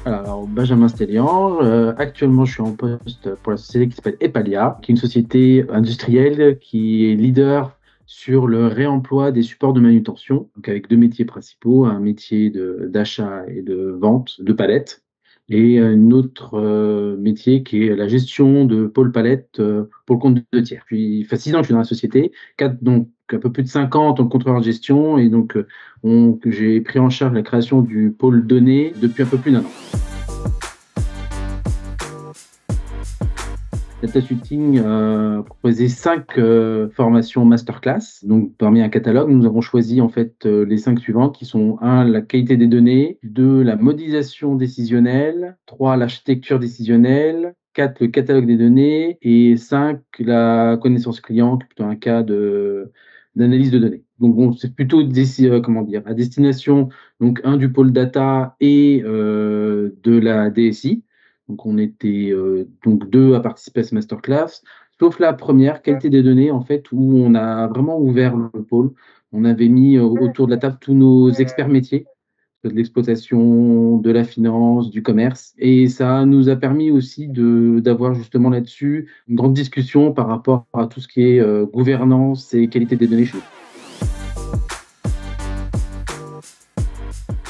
Alors, Benjamin Stélian, actuellement je suis en poste pour la société qui s'appelle Epalia, qui est une société industrielle qui est leader sur le réemploi des supports de manutention, donc avec deux métiers principaux, un métier d'achat et de vente de palettes, et un autre métier qui est la gestion de pôles palettes pour le compte de tiers. Puis, enfin, 6 ans que je suis dans la société, donc un peu plus de 5 ans en tant que contrôleur de gestion, et donc j'ai pris en charge la création du pôle données depuis un peu plus d'un an. DataShooting proposait 5 formations masterclass. Donc, parmi un catalogue, nous avons choisi en fait les 5 suivantes qui sont 1, la qualité des données, 2, la modélisation décisionnelle, 3, l'architecture décisionnelle, 4, le catalogue des données et 5, la connaissance client, qui est plutôt un cas d'analyse de données. Donc, bon, c'est plutôt comment dire, à destination donc un du pôle data et de la DSI. Donc, on était donc 2 à participer à ce masterclass, sauf la première, qualité des données, en fait, où on a vraiment ouvert le pôle. On avait mis autour de la table tous nos experts métiers, de l'exploitation, de la finance, du commerce. Et ça nous a permis aussi d'avoir justement là-dessus une grande discussion par rapport à tout ce qui est gouvernance et qualité des données chez nous.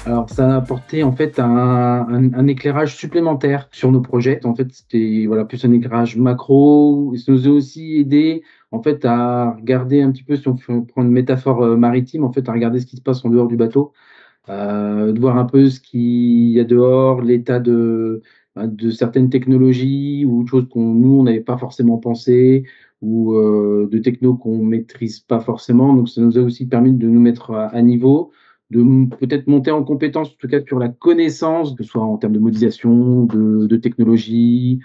Alors, ça a apporté en fait un éclairage supplémentaire sur nos projets. En fait, c'était voilà, plus un éclairage macro. Ça nous a aussi aidé en fait à regarder un petit peu, si on prend une métaphore maritime, en fait, à regarder ce qui se passe en dehors du bateau, de voir un peu ce qu'il y a dehors, l'état de certaines technologies ou de choses nous, on n'avait pas forcément pensé ou de technos qu'on maîtrise pas forcément. Donc, ça nous a aussi permis de nous mettre à niveau, de peut-être monter en compétence, en tout cas sur la connaissance, que ce soit en termes de modélisation, de technologie,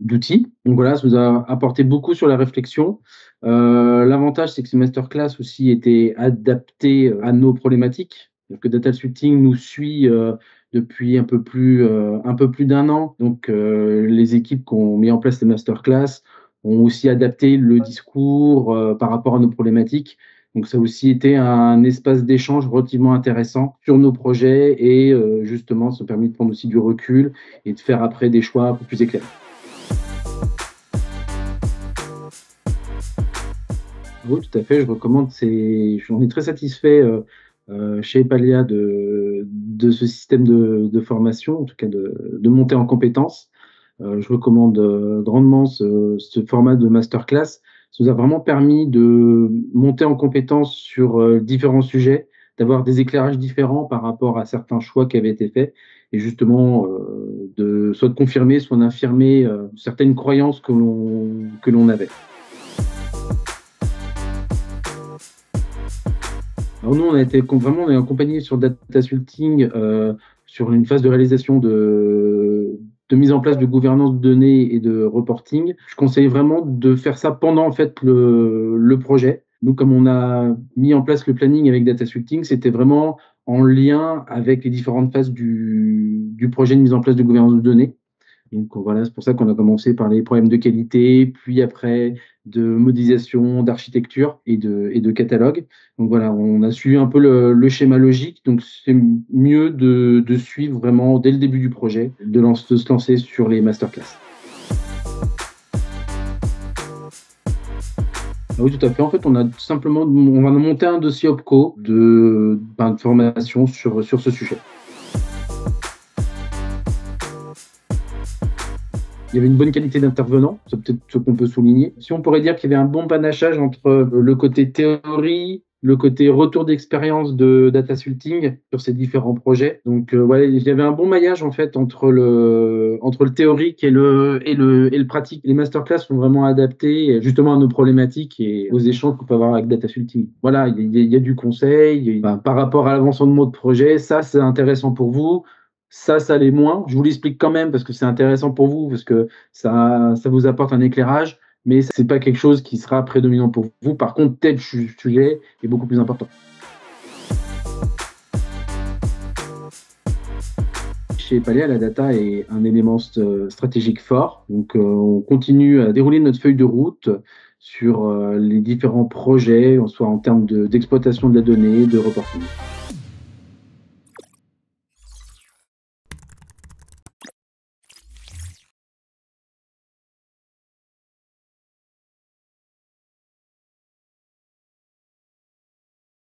d'outils. Donc voilà, ça nous a apporté beaucoup sur la réflexion. L'avantage, c'est que ces masterclass aussi étaient adaptés à nos problématiques. Donc, Data Shooting nous suit depuis un peu plus d'un an. Donc, les équipes qui ont mis en place ces masterclass ont aussi adapté le discours par rapport à nos problématiques. Donc, ça a aussi été un espace d'échange relativement intéressant sur nos projets et justement, ça a permis de prendre aussi du recul et de faire après des choix un peu plus éclairés. Oui, tout à fait, je recommande. J'en ai très satisfait chez Epalia de ce système de formation, en tout cas de montée en compétences. Je recommande grandement ce format de masterclass. Ça nous a vraiment permis de monter en compétences sur différents sujets, d'avoir des éclairages différents par rapport à certains choix qui avaient été faits, et justement soit de confirmer, soit d'infirmer certaines croyances que l'on avait. Alors nous, on a été vraiment on est accompagné sur Data Shooting sur une phase de réalisation de mise en place de gouvernance de données et de reporting. Je conseille vraiment de faire ça pendant en fait le projet. Nous, comme on a mis en place le planning avec Data Shooting, c'était vraiment en lien avec les différentes phases du projet de mise en place de gouvernance de données. Donc voilà, c'est pour ça qu'on a commencé par les problèmes de qualité, puis après de modélisation, d'architecture et de catalogue. Donc voilà, on a suivi un peu le schéma logique. Donc c'est mieux de suivre vraiment dès le début du projet, de se lancer sur les masterclass. Ah oui, tout à fait. En fait, on va monter un dossier OPCO de formation sur ce sujet. Il y avait une bonne qualité d'intervenants, c'est peut-être ce qu'on peut souligner. Si on pourrait dire qu'il y avait un bon panachage entre le côté théorie, le côté retour d'expérience de Data Shooting sur ces différents projets. Donc voilà, il y avait un bon maillage en fait entre le théorique et le pratique. Les masterclass sont vraiment adaptés justement à nos problématiques et aux échanges qu'on peut avoir avec Data Shooting. Voilà, il y a du conseil. Par rapport à l'avancement de projet, ça c'est intéressant pour vous. Ça l'est moins. Je vous l'explique quand même parce que c'est intéressant pour vous, parce que ça vous apporte un éclairage, mais c'est pas quelque chose qui sera prédominant pour vous. Par contre, tel sujet est beaucoup plus important. Chez Epalia, la data est un élément stratégique fort. Donc, on continue à dérouler notre feuille de route sur les différents projets, soit en termes d'exploitation de la donnée, de reporting.